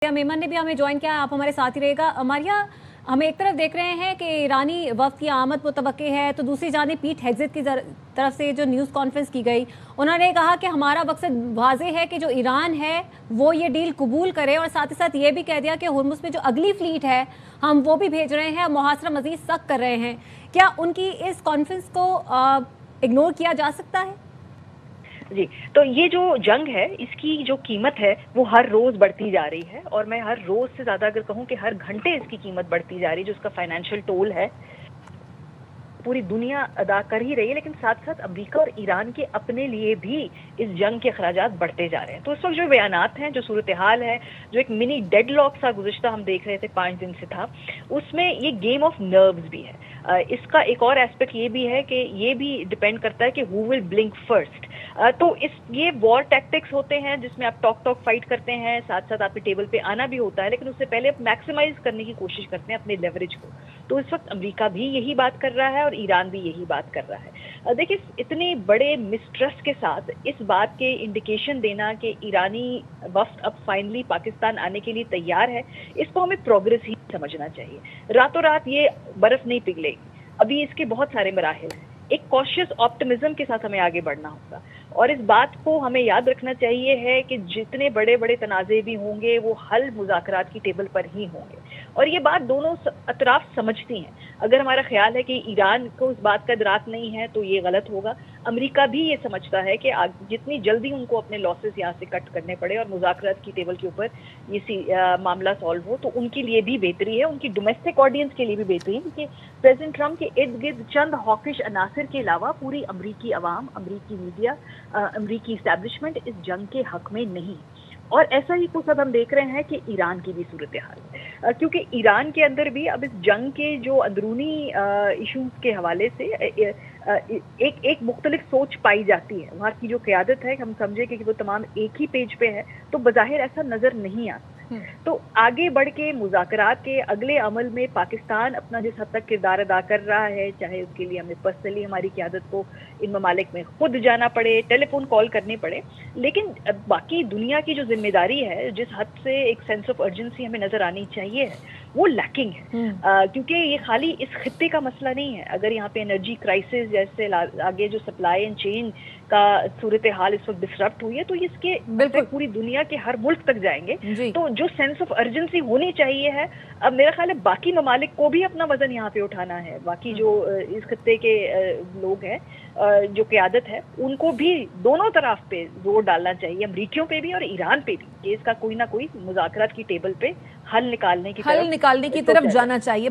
मेमन ने भी हमें ज्वाइन किया, आप हमारे साथ ही रहेगा। मारिया, हम एक तरफ देख रहे हैं कि ईरानी वफ्द की आमद मुतवक्के है, तो दूसरी जानिब पीट हेग्ज़ेट की तरफ से जो न्यूज़ कॉन्फ्रेंस की गई, उन्होंने कहा कि हमारा मकसद वाज़ेह है कि जो ईरान है वो ये डील कबूल करे, और साथ ही साथ ये भी कह दिया कि हुर्मुज़ में जो अगली फ्लीट है हम वो भी भेज रहे हैं, मुहासरा मज़ीद सख्त कर रहे हैं। क्या उनकी इस कॉन्फ्रेंस को इग्नोर किया जा सकता है? जी, तो ये जो जंग है इसकी जो कीमत है वो हर रोज बढ़ती जा रही है, और मैं हर रोज से ज्यादा अगर कहूँ कि हर घंटे इसकी कीमत बढ़ती जा रही है, जो उसका फाइनेंशियल टोल है पूरी दुनिया अदा कर ही रही है। लेकिन साथ साथ अमेरिका और ईरान के अपने लिए भी इस जंग के अखराजात बढ़ते जा रहे हैं। तो इस वक्त जो बयानात हैं, जो सूरत हाल है, जो एक मिनी डेडलॉक सा गुज़िश्ता हम देख रहे थे 5 दिन से था, उसमें ये गेम ऑफ नर्व्स भी है। इसका एक और एस्पेक्ट ये भी है कि ये भी डिपेंड करता है कि हु विल ब्लिंक फर्स्ट। तो ये वॉर टैक्टिक्स होते हैं जिसमें आप टॉक फाइट करते हैं, साथ साथ आपके टेबल पे आना भी होता है, लेकिन उससे पहले आप मैक्सिमाइज करने की कोशिश करते हैं अपने लेवरेज को। तो इस वक्त अमेरिका भी यही बात कर रहा है और ईरान भी यही बात कर रहा है। देखिए, इतने बड़े मिसट्रस्ट के साथ इस बात के इंडिकेशन देना कि ईरानी वफ्द अब फाइनली पाकिस्तान आने के लिए तैयार है, इसको हमें प्रोग्रेस ही समझना चाहिए। रातों रात ये बर्फ नहीं पिघलेगी, अभी इसके बहुत सारे मराहिल हैं। एक कॉशियस ऑप्टिमिज्म के साथ हमें आगे बढ़ना होगा, और इस बात को हमें याद रखना चाहिए है कि जितने बड़े बड़े तनाज़े भी होंगे वो हल मुज़ाकरात की टेबल पर ही होंगे, और ये बात दोनों अतराफ समझती हैं। अगर हमारा ख्याल है कि ईरान को इस बात का इदराक नहीं है तो ये गलत होगा। अमेरिका भी ये समझता है कि जितनी जल्दी उनको अपने लॉसेस यहाँ से कट करने पड़े और मुज़ाकरात की टेबल के ऊपर ये मामला सॉल्व हो, तो उनके लिए भी बेहतरी है, उनकी डोमेस्टिक ऑडियंस के लिए भी बेहतरी है। क्योंकि प्रेसिडेंट ट्रंप के इर्द गिर्द चंद हॉकिश अनासर के अलावा पूरी अमरीकी अवाम, अमरीकी मीडिया, अमरीकी इस्टेब्लिशमेंट इस जंग के हक में नहीं। और ऐसा ही कुछ अब हम देख रहे हैं कि ईरान की भी सूरत हाल है, क्योंकि ईरान के अंदर भी अब इस जंग के जो अंदरूनी इशूज के हवाले से एक मुख्तलिफ सोच पाई जाती है। वहाँ की जो क़यादत है, हम समझे कि वो तमाम एक ही पेज पे है, तो बज़ाहिर ऐसा नज़र नहीं आता। तो आगे बढ़ के मुज़ाकरात के अगले अमल में पाकिस्तान अपना जिस हद तक किरदार अदा कर रहा है, चाहे उसके लिए हमें पर्सनली हमारी क़यादत को इन ममालिक में खुद जाना पड़े, टेलीफोन कॉल करने पड़े, लेकिन बाकी दुनिया की जो जिम्मेदारी है, जिस हद से एक सेंस ऑफ अर्जेंसी हमें नजर आनी चाहिए है, वो लैकिंग है। क्योंकि ये खाली इस खित्ते का मसला नहीं है। अगर यहाँ पे एनर्जी क्राइसिस जैसे आगे जो सप्लाई एंड चेन का सूरत हाल इस वक्त डिसरप्ट हुई है, तो इसके पूरी दुनिया के हर मुल्क तक जाएंगे। तो जो सेंस ऑफ अर्जेंसी होनी चाहिए है, अब मेरा ख्याल है बाकी ममालिक को भी अपना वजन यहाँ पे उठाना है। बाकी जो इस खित्ते के लोग हैं, जो क़यादत है, उनको भी दोनों तरफ पे जोर डालना चाहिए, अमरीकियों पे भी और ईरान पे भी, कि इसका कोई ना कोई मुज़ाकरात की टेबल पे हल निकालने की तरफ जाना चाहिए।